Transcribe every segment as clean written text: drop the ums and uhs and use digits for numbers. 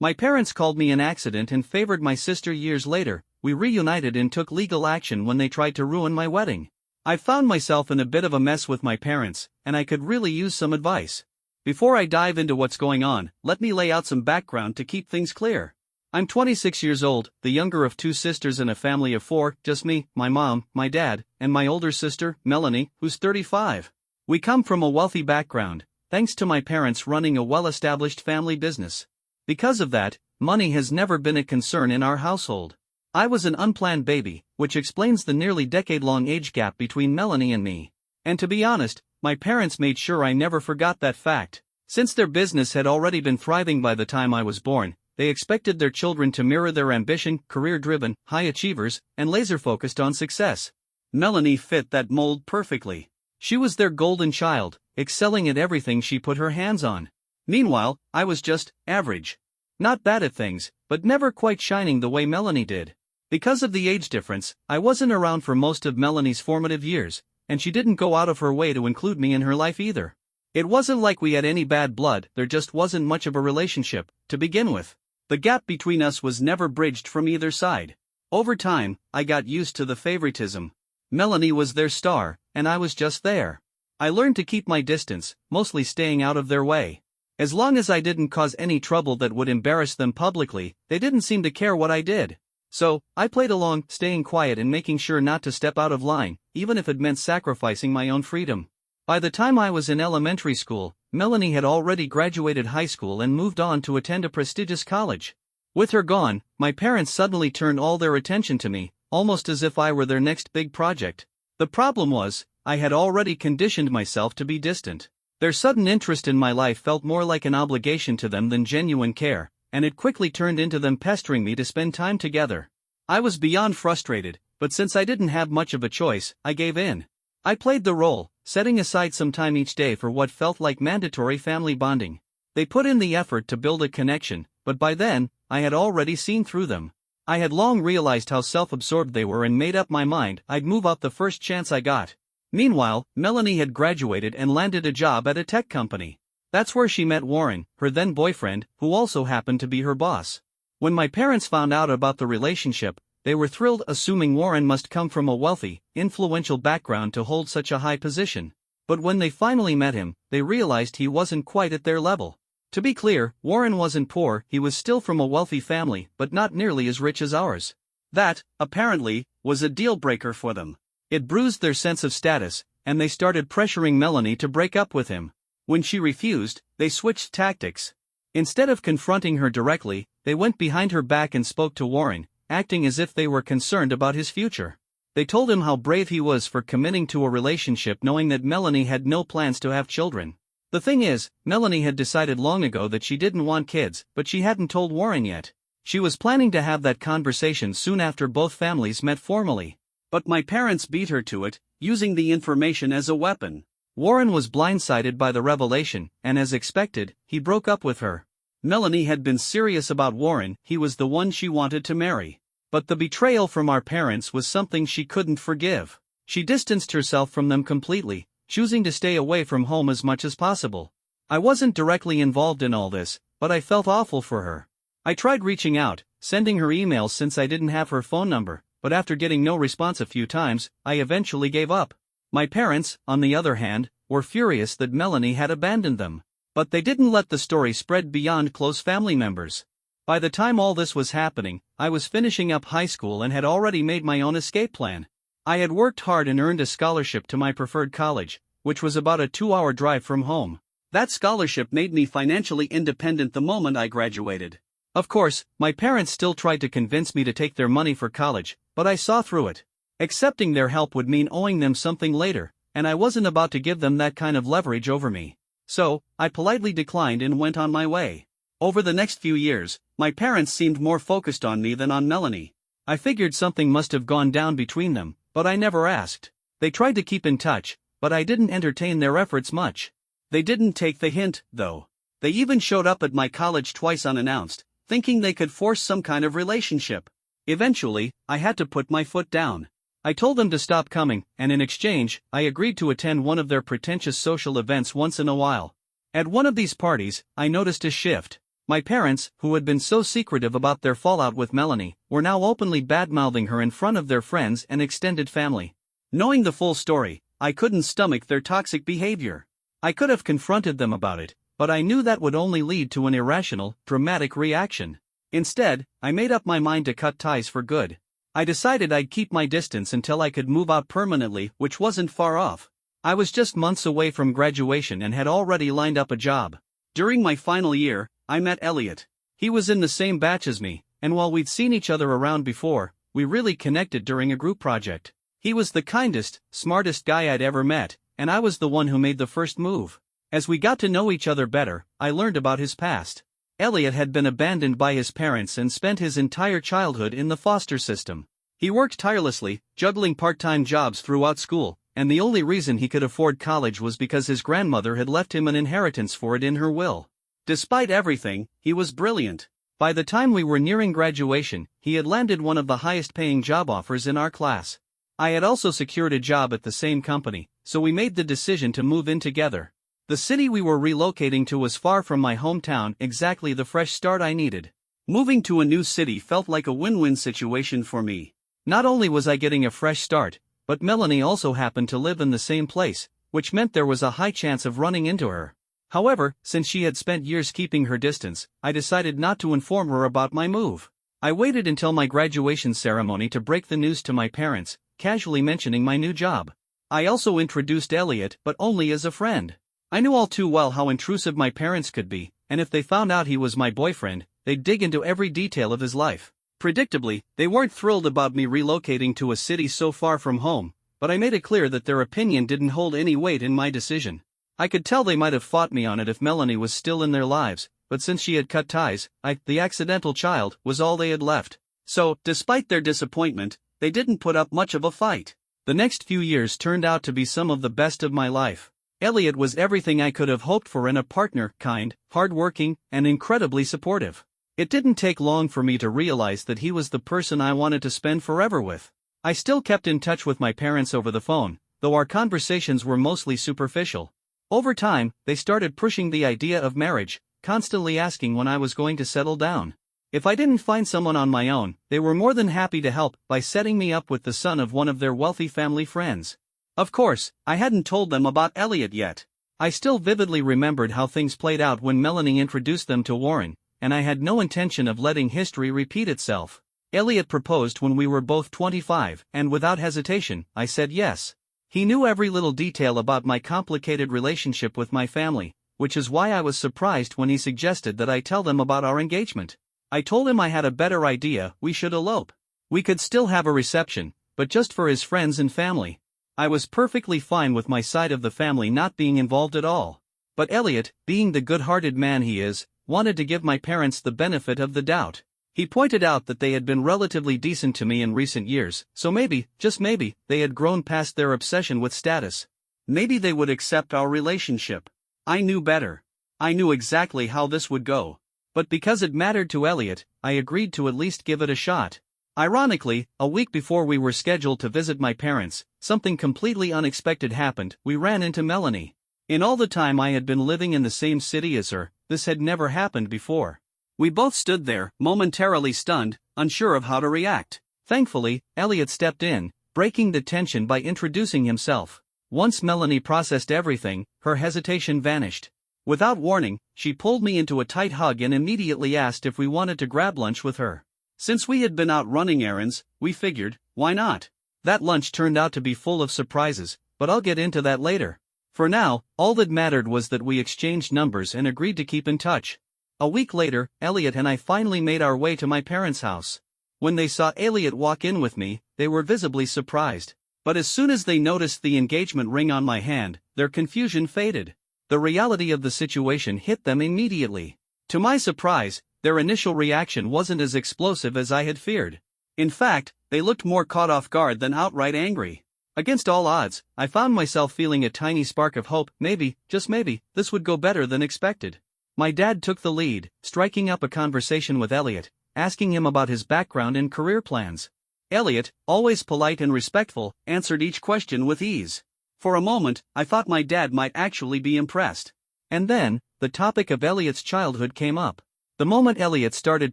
My parents called me an accident and favored my sister years later. We reunited and took legal action when they tried to ruin my wedding. I found myself in a bit of a mess with my parents, and I could really use some advice. Before I dive into what's going on, let me lay out some background to keep things clear. I'm 26 years old, the younger of two sisters in a family of four, just me, my mom, my dad, and my older sister, Melanie, who's 35. We come from a wealthy background, thanks to my parents running a well-established family business. Because of that, money has never been a concern in our household. I was an unplanned baby, which explains the nearly decade-long age gap between Melanie and me. And to be honest, my parents made sure I never forgot that fact. Since their business had already been thriving by the time I was born, they expected their children to mirror their ambition, career-driven, high achievers, and laser-focused on success. Melanie fit that mold perfectly. She was their golden child, excelling at everything she put her hands on. Meanwhile, I was just average. Not bad at things, but never quite shining the way Melanie did. Because of the age difference, I wasn't around for most of Melanie's formative years, and she didn't go out of her way to include me in her life either. It wasn't like we had any bad blood, there just wasn't much of a relationship, to begin with. The gap between us was never bridged from either side. Over time, I got used to the favoritism. Melanie was their star, and I was just there. I learned to keep my distance, mostly staying out of their way. As long as I didn't cause any trouble that would embarrass them publicly, they didn't seem to care what I did. So, I played along, staying quiet and making sure not to step out of line, even if it meant sacrificing my own freedom. By the time I was in elementary school, Melanie had already graduated high school and moved on to attend a prestigious college. With her gone, my parents suddenly turned all their attention to me, almost as if I were their next big project. The problem was, I had already conditioned myself to be distant. Their sudden interest in my life felt more like an obligation to them than genuine care, and it quickly turned into them pestering me to spend time together. I was beyond frustrated, but since I didn't have much of a choice, I gave in. I played the role, setting aside some time each day for what felt like mandatory family bonding. They put in the effort to build a connection, but by then, I had already seen through them. I had long realized how self-absorbed they were and made up my mind I'd move out the first chance I got. Meanwhile, Melanie had graduated and landed a job at a tech company. That's where she met Warren, her then boyfriend, who also happened to be her boss. When my parents found out about the relationship, they were thrilled, assuming Warren must come from a wealthy, influential background to hold such a high position. But when they finally met him, they realized he wasn't quite at their level. To be clear, Warren wasn't poor, he was still from a wealthy family, but not nearly as rich as ours. That, apparently, was a deal-breaker for them. It bruised their sense of status, and they started pressuring Melanie to break up with him. When she refused, they switched tactics. Instead of confronting her directly, they went behind her back and spoke to Warren, acting as if they were concerned about his future. They told him how brave he was for committing to a relationship knowing that Melanie had no plans to have children. The thing is, Melanie had decided long ago that she didn't want kids, but she hadn't told Warren yet. She was planning to have that conversation soon after both families met formally. But my parents beat her to it, using the information as a weapon. Warren was blindsided by the revelation, and as expected, he broke up with her. Melanie had been serious about Warren, he was the one she wanted to marry. But the betrayal from our parents was something she couldn't forgive. She distanced herself from them completely, choosing to stay away from home as much as possible. I wasn't directly involved in all this, but I felt awful for her. I tried reaching out, sending her emails since I didn't have her phone number, but after getting no response a few times, I eventually gave up. My parents, on the other hand, were furious that Melanie had abandoned them. But they didn't let the story spread beyond close family members. By the time all this was happening, I was finishing up high school and had already made my own escape plan. I had worked hard and earned a scholarship to my preferred college, which was about a 2-hour drive from home. That scholarship made me financially independent the moment I graduated. Of course, my parents still tried to convince me to take their money for college, but I saw through it. Accepting their help would mean owing them something later, and I wasn't about to give them that kind of leverage over me. So, I politely declined and went on my way. Over the next few years, my parents seemed more focused on me than on Melanie. I figured something must have gone down between them, but I never asked. They tried to keep in touch, but I didn't entertain their efforts much. They didn't take the hint, though. They even showed up at my college twice unannounced, thinking they could force some kind of relationship. Eventually, I had to put my foot down. I told them to stop coming, and in exchange, I agreed to attend one of their pretentious social events once in a while. At one of these parties, I noticed a shift. My parents, who had been so secretive about their fallout with Melanie, were now openly bad-mouthing her in front of their friends and extended family. Knowing the full story, I couldn't stomach their toxic behavior. I could have confronted them about it, but I knew that would only lead to an irrational, dramatic reaction. Instead, I made up my mind to cut ties for good. I decided I'd keep my distance until I could move out permanently, which wasn't far off. I was just months away from graduation and had already lined up a job. During my final year, I met Elliot. He was in the same batch as me, and while we'd seen each other around before, we really connected during a group project. He was the kindest, smartest guy I'd ever met, and I was the one who made the first move. As we got to know each other better, I learned about his past. Elliot had been abandoned by his parents and spent his entire childhood in the foster system. He worked tirelessly, juggling part-time jobs throughout school, and the only reason he could afford college was because his grandmother had left him an inheritance for it in her will. Despite everything, he was brilliant. By the time we were nearing graduation, he had landed one of the highest-paying job offers in our class. I had also secured a job at the same company, so we made the decision to move in together. The city we were relocating to was far from my hometown, exactly the fresh start I needed. Moving to a new city felt like a win-win situation for me. Not only was I getting a fresh start, but Melanie also happened to live in the same place, which meant there was a high chance of running into her. However, since she had spent years keeping her distance, I decided not to inform her about my move. I waited until my graduation ceremony to break the news to my parents, casually mentioning my new job. I also introduced Elliot, but only as a friend. I knew all too well how intrusive my parents could be, and if they found out he was my boyfriend, they'd dig into every detail of his life. Predictably, they weren't thrilled about me relocating to a city so far from home, but I made it clear that their opinion didn't hold any weight in my decision. I could tell they might have fought me on it if Melanie was still in their lives, but since she had cut ties, the accidental child, was all they had left. So, despite their disappointment, they didn't put up much of a fight. The next few years turned out to be some of the best of my life. Elliot was everything I could have hoped for in a partner, kind, hardworking, and incredibly supportive. It didn't take long for me to realize that he was the person I wanted to spend forever with. I still kept in touch with my parents over the phone, though our conversations were mostly superficial. Over time, they started pushing the idea of marriage, constantly asking when I was going to settle down. If I didn't find someone on my own, they were more than happy to help by setting me up with the son of one of their wealthy family friends. Of course, I hadn't told them about Elliot yet. I still vividly remembered how things played out when Melanie introduced them to Warren, and I had no intention of letting history repeat itself. Elliot proposed when we were both 25, and without hesitation, I said yes. He knew every little detail about my complicated relationship with my family, which is why I was surprised when he suggested that I tell them about our engagement. I told him I had a better idea: we should elope. We could still have a reception, but just for his friends and family. I was perfectly fine with my side of the family not being involved at all. But Elliot, being the good-hearted man he is, wanted to give my parents the benefit of the doubt. He pointed out that they had been relatively decent to me in recent years, so maybe, just maybe, they had grown past their obsession with status. Maybe they would accept our relationship. I knew better. I knew exactly how this would go. But because it mattered to Elliot, I agreed to at least give it a shot. Ironically, a week before we were scheduled to visit my parents, something completely unexpected happened. We ran into Melanie. In all the time I had been living in the same city as her, this had never happened before. We both stood there, momentarily stunned, unsure of how to react. Thankfully, Elliot stepped in, breaking the tension by introducing himself. Once Melanie processed everything, her hesitation vanished. Without warning, she pulled me into a tight hug and immediately asked if we wanted to grab lunch with her. Since we had been out running errands, we figured, why not? That lunch turned out to be full of surprises, but I'll get into that later. For now, all that mattered was that we exchanged numbers and agreed to keep in touch. A week later, Elliot and I finally made our way to my parents' house. When they saw Elliot walk in with me, they were visibly surprised. But as soon as they noticed the engagement ring on my hand, their confusion faded. The reality of the situation hit them immediately. To my surprise, their initial reaction wasn't as explosive as I had feared. In fact, they looked more caught off guard than outright angry. Against all odds, I found myself feeling a tiny spark of hope. Maybe, just maybe, this would go better than expected. My dad took the lead, striking up a conversation with Elliot, asking him about his background and career plans. Elliot, always polite and respectful, answered each question with ease. For a moment, I thought my dad might actually be impressed. And then, the topic of Elliot's childhood came up. The moment Elliot started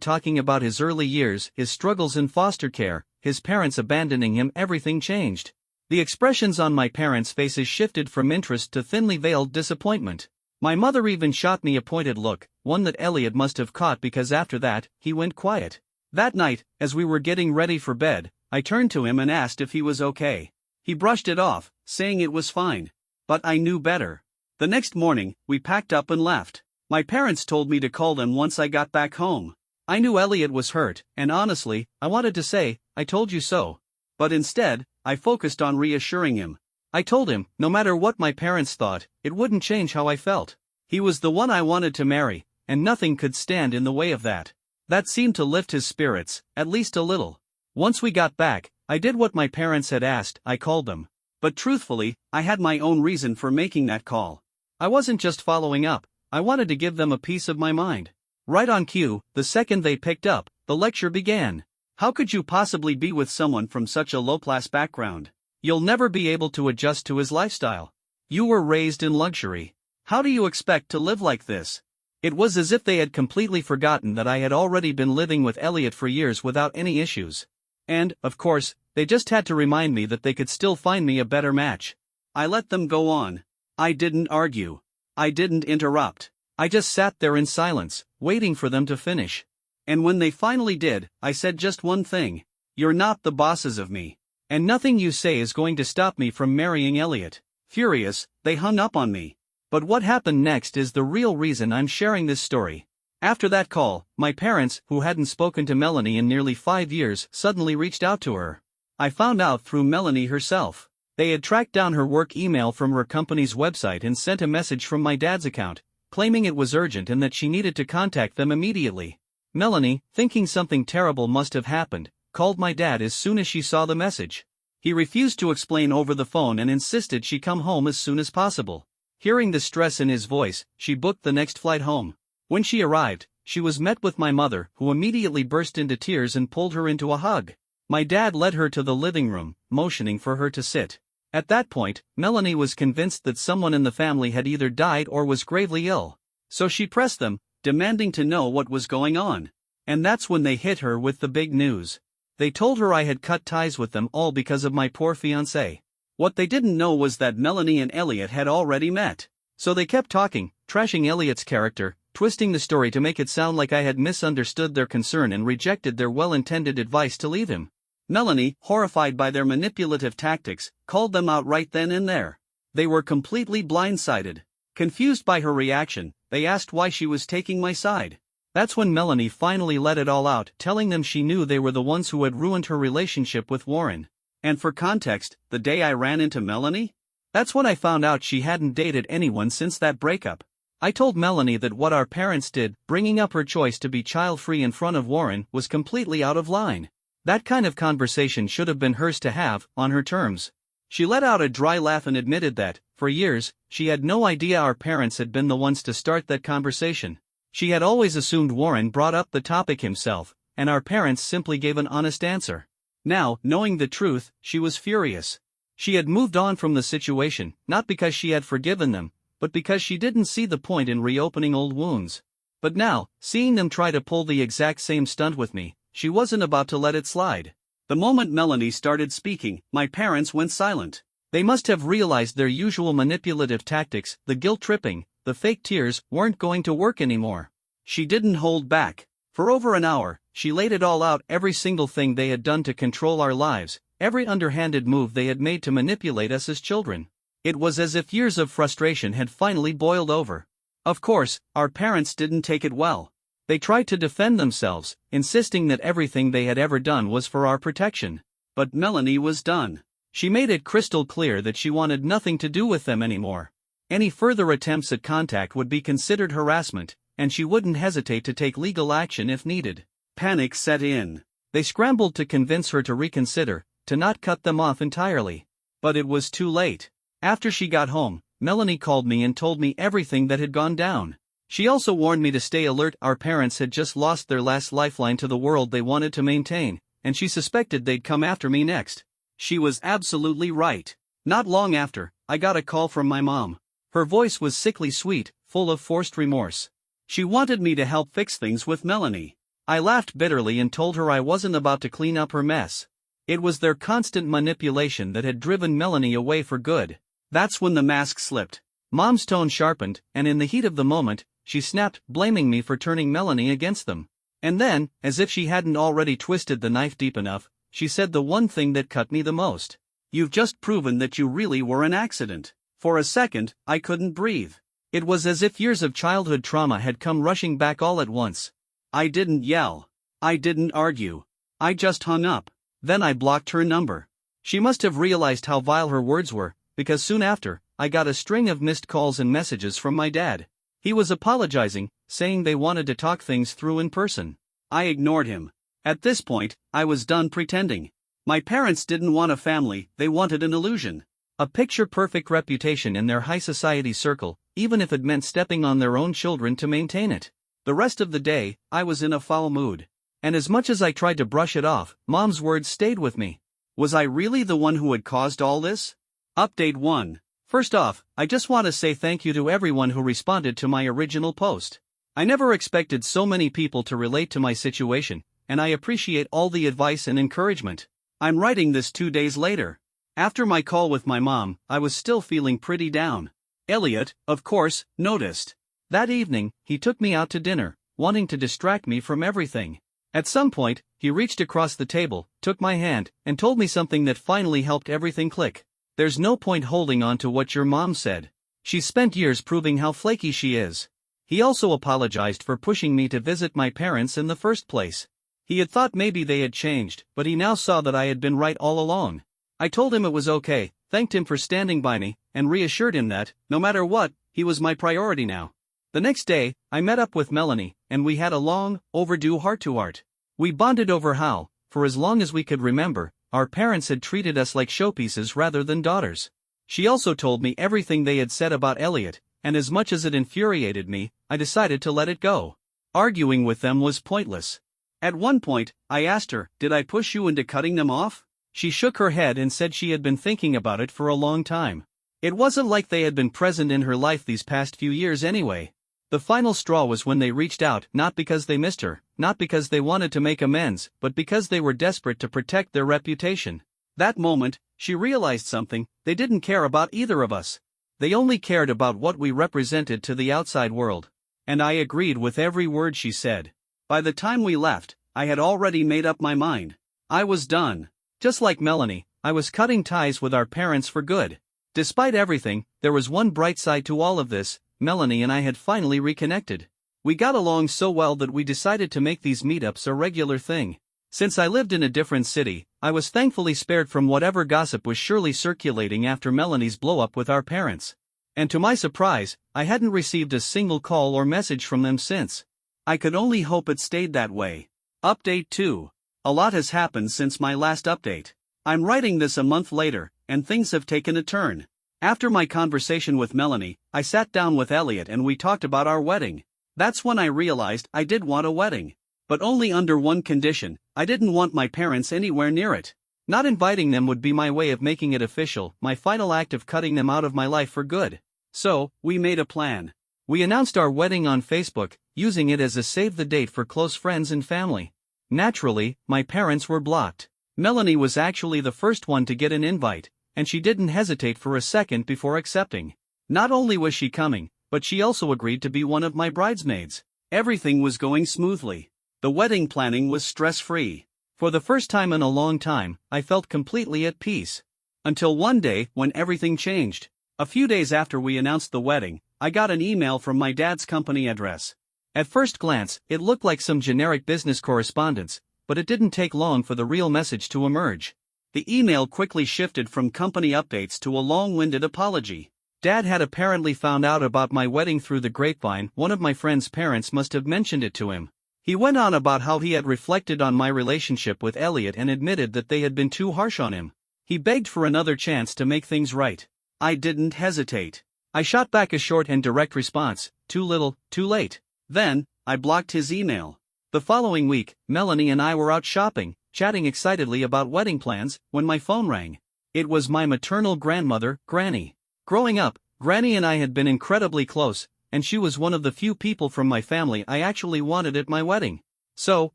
talking about his early years, his struggles in foster care, his parents abandoning him, everything changed. The expressions on my parents' faces shifted from interest to thinly veiled disappointment. My mother even shot me a pointed look, one that Elliot must have caught because after that, he went quiet. That night, as we were getting ready for bed, I turned to him and asked if he was okay. He brushed it off, saying it was fine. But I knew better. The next morning, we packed up and left. My parents told me to call them once I got back home. I knew Elliot was hurt, and honestly, I wanted to say, "I told you so." But instead, I focused on reassuring him. I told him, no matter what my parents thought, it wouldn't change how I felt. He was the one I wanted to marry, and nothing could stand in the way of that. That seemed to lift his spirits, at least a little. Once we got back, I did what my parents had asked, I called them. But truthfully, I had my own reason for making that call. I wasn't just following up, I wanted to give them a piece of my mind. Right on cue, the second they picked up, the lecture began. How could you possibly be with someone from such a low-class background? You'll never be able to adjust to his lifestyle. You were raised in luxury. How do you expect to live like this? It was as if they had completely forgotten that I had already been living with Elliot for years without any issues. And, of course, they just had to remind me that they could still find me a better match. I let them go on. I didn't argue. I didn't interrupt. I just sat there in silence, waiting for them to finish. And when they finally did, I said just one thing. You're not the bosses of me. And nothing you say is going to stop me from marrying Elliot. Furious, they hung up on me. But what happened next is the real reason I'm sharing this story. After that call, my parents, who hadn't spoken to Melanie in nearly 5 years, suddenly reached out to her. I found out through Melanie herself. They had tracked down her work email from her company's website and sent a message from my dad's account, claiming it was urgent and that she needed to contact them immediately. Melanie, thinking something terrible must have happened, called my dad as soon as she saw the message. He refused to explain over the phone and insisted she come home as soon as possible. Hearing the stress in his voice, she booked the next flight home. When she arrived, she was met with my mother, who immediately burst into tears and pulled her into a hug. My dad led her to the living room, motioning for her to sit. At that point, Melanie was convinced that someone in the family had either died or was gravely ill. So she pressed them, demanding to know what was going on. And that's when they hit her with the big news. They told her I had cut ties with them all because of my poor fiancé. What they didn't know was that Melanie and Elliot had already met. So they kept talking, trashing Elliot's character, twisting the story to make it sound like I had misunderstood their concern and rejected their well-intended advice to leave him. Melanie, horrified by their manipulative tactics, called them out right then and there. They were completely blindsided. Confused by her reaction, they asked why she was taking my side. That's when Melanie finally let it all out, telling them she knew they were the ones who had ruined her relationship with Warren. And for context, the day I ran into Melanie? That's when I found out she hadn't dated anyone since that breakup. I told Melanie that what our parents did, bringing up her choice to be child-free in front of Warren, was completely out of line. That kind of conversation should have been hers to have, on her terms. She let out a dry laugh and admitted that, for years, she had no idea our parents had been the ones to start that conversation. She had always assumed Warren brought up the topic himself, and our parents simply gave an honest answer. Now, knowing the truth, she was furious. She had moved on from the situation, not because she had forgiven them, but because she didn't see the point in reopening old wounds. But now, seeing them try to pull the exact same stunt with me, she wasn't about to let it slide. The moment Melanie started speaking, my parents went silent. They must have realized their usual manipulative tactics, the guilt-tripping, the fake tears, weren't going to work anymore. She didn't hold back. For over an hour, she laid it all out, every single thing they had done to control our lives, every underhanded move they had made to manipulate us as children. It was as if years of frustration had finally boiled over. Of course, our parents didn't take it well. They tried to defend themselves, insisting that everything they had ever done was for our protection. But Melanie was done. She made it crystal clear that she wanted nothing to do with them anymore. Any further attempts at contact would be considered harassment, and she wouldn't hesitate to take legal action if needed. Panic set in. They scrambled to convince her to reconsider, to not cut them off entirely. But it was too late. After she got home, Melanie called me and told me everything that had gone down. She also warned me to stay alert. Our parents had just lost their last lifeline to the world they wanted to maintain, and she suspected they'd come after me next. She was absolutely right. Not long after, I got a call from my mom. Her voice was sickly sweet, full of forced remorse. She wanted me to help fix things with Melanie. I laughed bitterly and told her I wasn't about to clean up her mess. It was their constant manipulation that had driven Melanie away for good. That's when the mask slipped. Mom's tone sharpened, and in the heat of the moment, she snapped, blaming me for turning Melanie against them. And then, as if she hadn't already twisted the knife deep enough, she said the one thing that cut me the most. "You've just proven that you really were an accident." For a second, I couldn't breathe. It was as if years of childhood trauma had come rushing back all at once. I didn't yell. I didn't argue. I just hung up. Then I blocked her number. She must have realized how vile her words were, because soon after, I got a string of missed calls and messages from my dad. He was apologizing, saying they wanted to talk things through in person. I ignored him. At this point, I was done pretending. My parents didn't want a family, they wanted an illusion. A picture-perfect reputation in their high society circle, even if it meant stepping on their own children to maintain it. The rest of the day, I was in a foul mood. And as much as I tried to brush it off, Mom's words stayed with me. Was I really the one who had caused all this? Update 1. First off, I just want to say thank you to everyone who responded to my original post. I never expected so many people to relate to my situation, and I appreciate all the advice and encouragement. I'm writing this 2 days later. After my call with my mom, I was still feeling pretty down. Elliot, of course, noticed. That evening, he took me out to dinner, wanting to distract me from everything. At some point, he reached across the table, took my hand, and told me something that finally helped everything click. "There's no point holding on to what your mom said. She's spent years proving how flaky she is." He also apologized for pushing me to visit my parents in the first place. He had thought maybe they had changed, but he now saw that I had been right all along. I told him it was okay, thanked him for standing by me, and reassured him that, no matter what, he was my priority now. The next day, I met up with Melanie, and we had a long, overdue heart-to-heart. We bonded over how, for as long as we could remember, our parents had treated us like showpieces rather than daughters. She also told me everything they had said about Elliot, and as much as it infuriated me, I decided to let it go. Arguing with them was pointless. At one point, I asked her, "Did I push you into cutting them off?" She shook her head and said she had been thinking about it for a long time. It wasn't like they had been present in her life these past few years anyway. The final straw was when they reached out, not because they missed her, not because they wanted to make amends, but because they were desperate to protect their reputation. That moment, she realized something: they didn't care about either of us. They only cared about what we represented to the outside world. And I agreed with every word she said. By the time we left, I had already made up my mind. I was done. Just like Melanie, I was cutting ties with our parents for good. Despite everything, there was one bright side to all of this: Melanie and I had finally reconnected. We got along so well that we decided to make these meetups a regular thing. Since I lived in a different city, I was thankfully spared from whatever gossip was surely circulating after Melanie's blow-up with our parents. And to my surprise, I hadn't received a single call or message from them since. I could only hope it stayed that way. Update 2. A lot has happened since my last update. I'm writing this a month later, and things have taken a turn. After my conversation with Melanie, I sat down with Elliot and we talked about our wedding. That's when I realized I did want a wedding. But only under one condition: I didn't want my parents anywhere near it. Not inviting them would be my way of making it official, my final act of cutting them out of my life for good. So, we made a plan. We announced our wedding on Facebook, using it as a save the date for close friends and family. Naturally, my parents were blocked. Melanie was actually the first one to get an invite, and she didn't hesitate for a second before accepting. Not only was she coming, but she also agreed to be one of my bridesmaids. Everything was going smoothly. The wedding planning was stress-free. For the first time in a long time, I felt completely at peace. Until one day, when everything changed. A few days after we announced the wedding, I got an email from my dad's company address. At first glance, it looked like some generic business correspondence, but it didn't take long for the real message to emerge. The email quickly shifted from company updates to a long-winded apology. Dad had apparently found out about my wedding through the grapevine. One of my friend's parents must have mentioned it to him. He went on about how he had reflected on my relationship with Elliot and admitted that they had been too harsh on him. He begged for another chance to make things right. I didn't hesitate. I shot back a short and direct response: too little, too late. Then, I blocked his email. The following week, Melanie and I were out shopping, chatting excitedly about wedding plans, when my phone rang. It was my maternal grandmother, Granny. Growing up, Granny and I had been incredibly close, and she was one of the few people from my family I actually wanted at my wedding. So,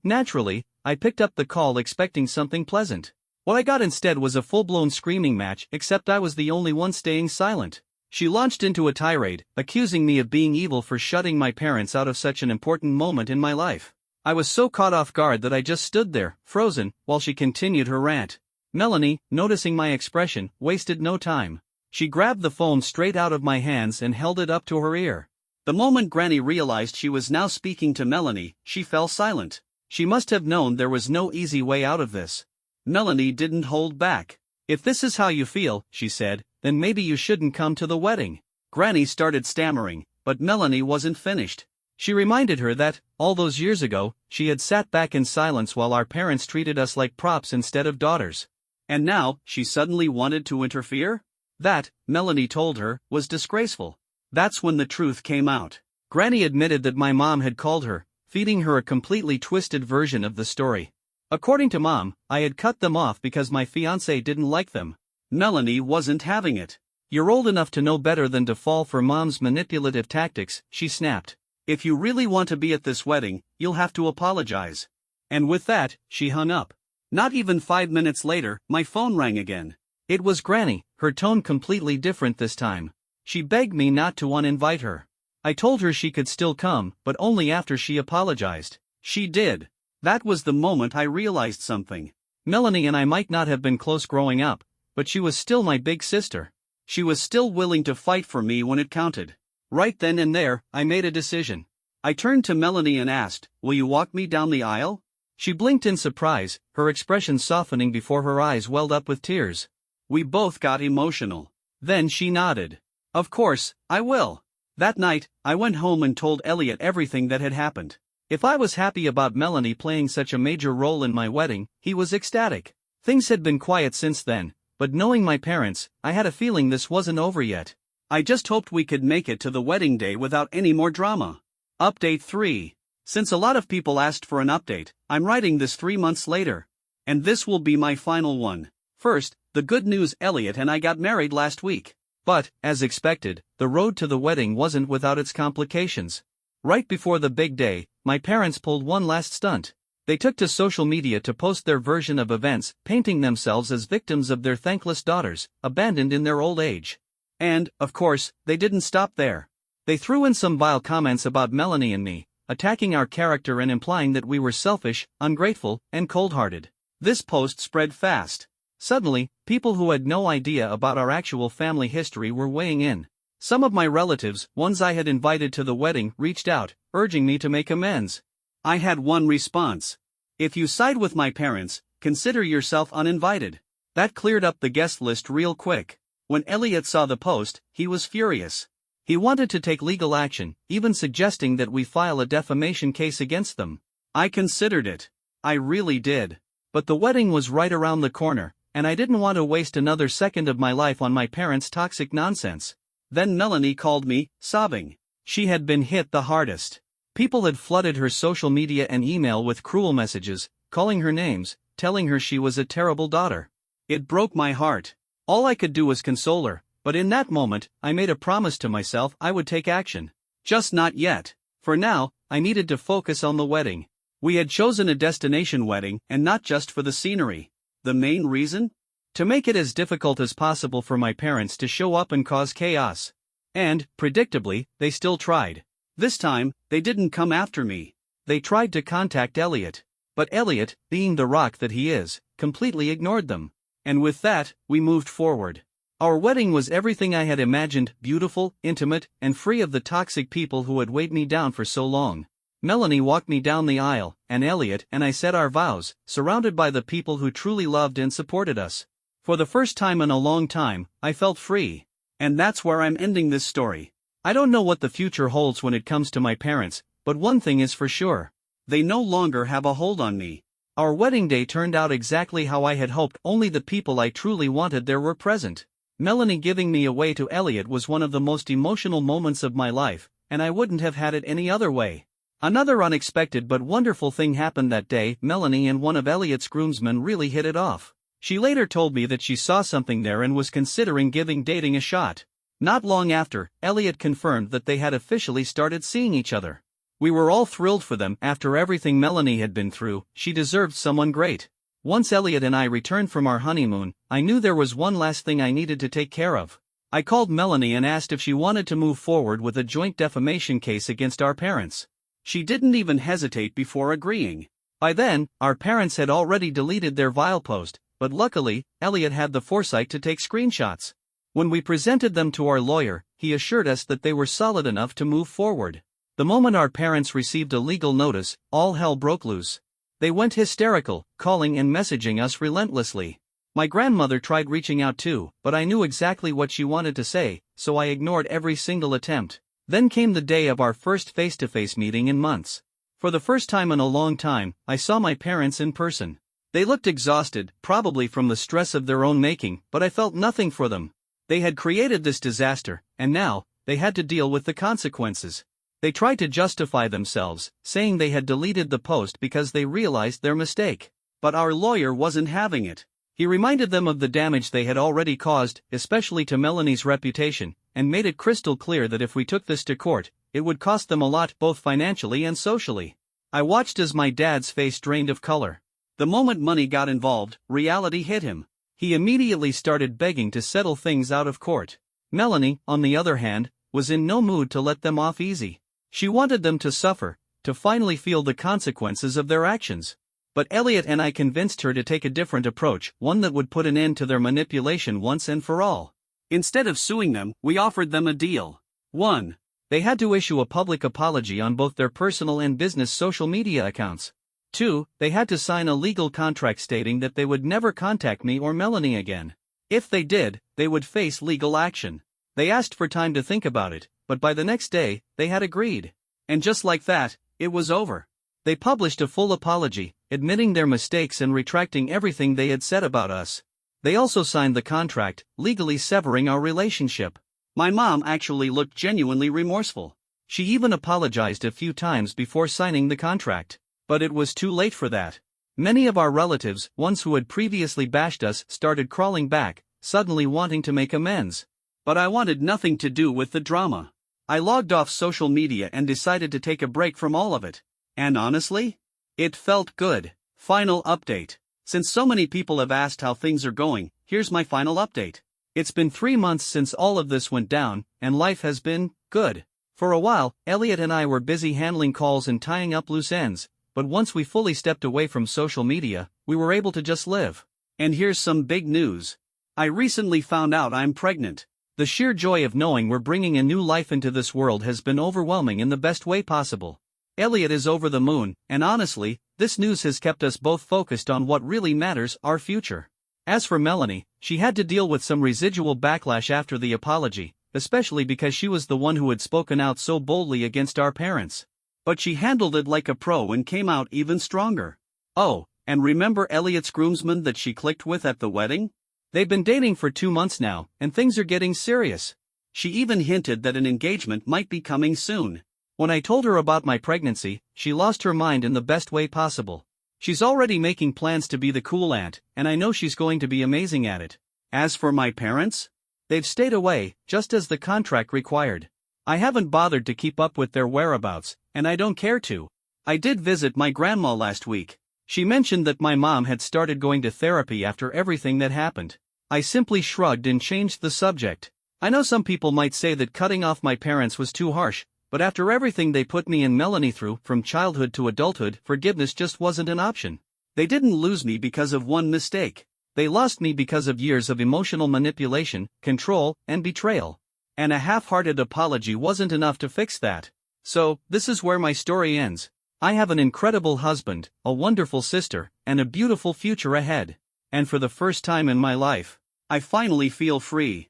naturally, I picked up the call expecting something pleasant. What I got instead was a full-blown screaming match, except I was the only one staying silent. She launched into a tirade, accusing me of being evil for shutting my parents out of such an important moment in my life. I was so caught off guard that I just stood there, frozen, while she continued her rant. Melanie, noticing my expression, wasted no time. She grabbed the phone straight out of my hands and held it up to her ear. The moment Granny realized she was now speaking to Melanie, she fell silent. She must have known there was no easy way out of this. Melanie didn't hold back. "If this is how you feel," she said, "then maybe you shouldn't come to the wedding." Granny started stammering, but Melanie wasn't finished. She reminded her that, all those years ago, she had sat back in silence while our parents treated us like props instead of daughters. And now, she suddenly wanted to interfere? That, Melanie told her, was disgraceful. That's when the truth came out. Granny admitted that my mom had called her, feeding her a completely twisted version of the story. According to Mom, I had cut them off because my fiancé didn't like them. Melanie wasn't having it. "You're old enough to know better than to fall for Mom's manipulative tactics," she snapped. "If you really want to be at this wedding, you'll have to apologize." And with that, she hung up. Not even 5 minutes later, my phone rang again. It was Granny, her tone completely different this time. She begged me not to uninvite her. I told her she could still come, but only after she apologized. She did. That was the moment I realized something. Melanie and I might not have been close growing up, but she was still my big sister. She was still willing to fight for me when it counted. Right then and there, I made a decision. I turned to Melanie and asked, "Will you walk me down the aisle?" She blinked in surprise, her expression softening before her eyes welled up with tears. We both got emotional. Then she nodded. "Of course, I will." That night, I went home and told Elliot everything that had happened. If I was happy about Melanie playing such a major role in my wedding, he was ecstatic. Things had been quiet since then, but knowing my parents, I had a feeling this wasn't over yet. I just hoped we could make it to the wedding day without any more drama. Update 3. Since a lot of people asked for an update, I'm writing this 3 months later. And this will be my final one. First, the good news: Elliot and I got married last week. But, as expected, the road to the wedding wasn't without its complications. Right before the big day, my parents pulled one last stunt. They took to social media to post their version of events, painting themselves as victims of their thankless daughters, abandoned in their old age. And, of course, they didn't stop there. They threw in some vile comments about Melanie and me, attacking our character and implying that we were selfish, ungrateful, and cold-hearted. This post spread fast. Suddenly, people who had no idea about our actual family history were weighing in. Some of my relatives, ones I had invited to the wedding, reached out, urging me to make amends. I had one response: "If you side with my parents, consider yourself uninvited." That cleared up the guest list real quick. When Elliot saw the post, he was furious. He wanted to take legal action, even suggesting that we file a defamation case against them. I considered it. I really did. But the wedding was right around the corner, and I didn't want to waste another second of my life on my parents' toxic nonsense. Then Melanie called me, sobbing. She had been hit the hardest. People had flooded her social media and email with cruel messages, calling her names, telling her she was a terrible daughter. It broke my heart. All I could do was console her, but in that moment, I made a promise to myself I would take action. Just not yet. For now, I needed to focus on the wedding. We had chosen a destination wedding, and not just for the scenery. The main reason? To make it as difficult as possible for my parents to show up and cause chaos. And, predictably, they still tried. This time, they didn't come after me. They tried to contact Elliot. But Elliot, being the rock that he is, completely ignored them. And with that, we moved forward. Our wedding was everything I had imagined: beautiful, intimate, and free of the toxic people who had weighed me down for so long. Melanie walked me down the aisle, and Elliot and I said our vows, surrounded by the people who truly loved and supported us. For the first time in a long time, I felt free. And that's where I'm ending this story. I don't know what the future holds when it comes to my parents, but one thing is for sure. They no longer have a hold on me. Our wedding day turned out exactly how I had hoped. Only the people I truly wanted there were present. Melanie giving me away to Elliot was one of the most emotional moments of my life, and I wouldn't have had it any other way. Another unexpected but wonderful thing happened that day. Melanie and one of Elliot's groomsmen really hit it off. She later told me that she saw something there and was considering giving dating a shot. Not long after, Elliot confirmed that they had officially started seeing each other. We were all thrilled for them. After everything Melanie had been through, she deserved someone great. Once Elliot and I returned from our honeymoon, I knew there was one last thing I needed to take care of. I called Melanie and asked if she wanted to move forward with a joint defamation case against our parents. She didn't even hesitate before agreeing. By then, our parents had already deleted their vile post, but luckily, Elliot had the foresight to take screenshots. When we presented them to our lawyer, he assured us that they were solid enough to move forward. The moment our parents received a legal notice, all hell broke loose. They went hysterical, calling and messaging us relentlessly. My grandmother tried reaching out too, but I knew exactly what she wanted to say, so I ignored every single attempt. Then came the day of our first face-to-face meeting in months. For the first time in a long time, I saw my parents in person. They looked exhausted, probably from the stress of their own making, but I felt nothing for them. They had created this disaster, and now, they had to deal with the consequences. They tried to justify themselves, saying they had deleted the post because they realized their mistake. But our lawyer wasn't having it. He reminded them of the damage they had already caused, especially to Melanie's reputation, and made it crystal clear that if we took this to court, it would cost them a lot both financially and socially. I watched as my dad's face drained of color. The moment money got involved, reality hit him. He immediately started begging to settle things out of court. Melanie, on the other hand, was in no mood to let them off easy. She wanted them to suffer, to finally feel the consequences of their actions. But Elliot and I convinced her to take a different approach, one that would put an end to their manipulation once and for all. Instead of suing them, we offered them a deal. 1. They had to issue a public apology on both their personal and business social media accounts. 2. They had to sign a legal contract stating that they would never contact me or Melanie again. If they did, they would face legal action. They asked for time to think about it, but by the next day, they had agreed. And just like that, it was over. They published a full apology, admitting their mistakes and retracting everything they had said about us. They also signed the contract, legally severing our relationship. My mom actually looked genuinely remorseful. She even apologized a few times before signing the contract. But it was too late for that. Many of our relatives, ones who had previously bashed us, started crawling back, suddenly wanting to make amends. But I wanted nothing to do with the drama. I logged off social media and decided to take a break from all of it. And honestly, it felt good. Final update. Since so many people have asked how things are going, here's my final update. It's been 3 months since all of this went down, and life has been good. For a while, Elliot and I were busy handling calls and tying up loose ends, but once we fully stepped away from social media, we were able to just live. And here's some big news. I recently found out I'm pregnant. The sheer joy of knowing we're bringing a new life into this world has been overwhelming in the best way possible. Elliot is over the moon, and honestly, this news has kept us both focused on what really matters, our future. As for Melanie, she had to deal with some residual backlash after the apology, especially because she was the one who had spoken out so boldly against our parents. But she handled it like a pro and came out even stronger. Oh, and remember Elliot's groomsman that she clicked with at the wedding? They've been dating for 2 months now, and things are getting serious. She even hinted that an engagement might be coming soon. When I told her about my pregnancy, she lost her mind in the best way possible. She's already making plans to be the cool aunt, and I know she's going to be amazing at it. As for my parents, they've stayed away, just as the contract required. I haven't bothered to keep up with their whereabouts, and I don't care to. I did visit my grandma last week. She mentioned that my mom had started going to therapy after everything that happened. I simply shrugged and changed the subject. I know some people might say that cutting off my parents was too harsh, but after everything they put me and Melanie through, from childhood to adulthood, forgiveness just wasn't an option. They didn't lose me because of one mistake. They lost me because of years of emotional manipulation, control, and betrayal. And a half-hearted apology wasn't enough to fix that. So, this is where my story ends. I have an incredible husband, a wonderful sister, and a beautiful future ahead. And for the first time in my life, I finally feel free.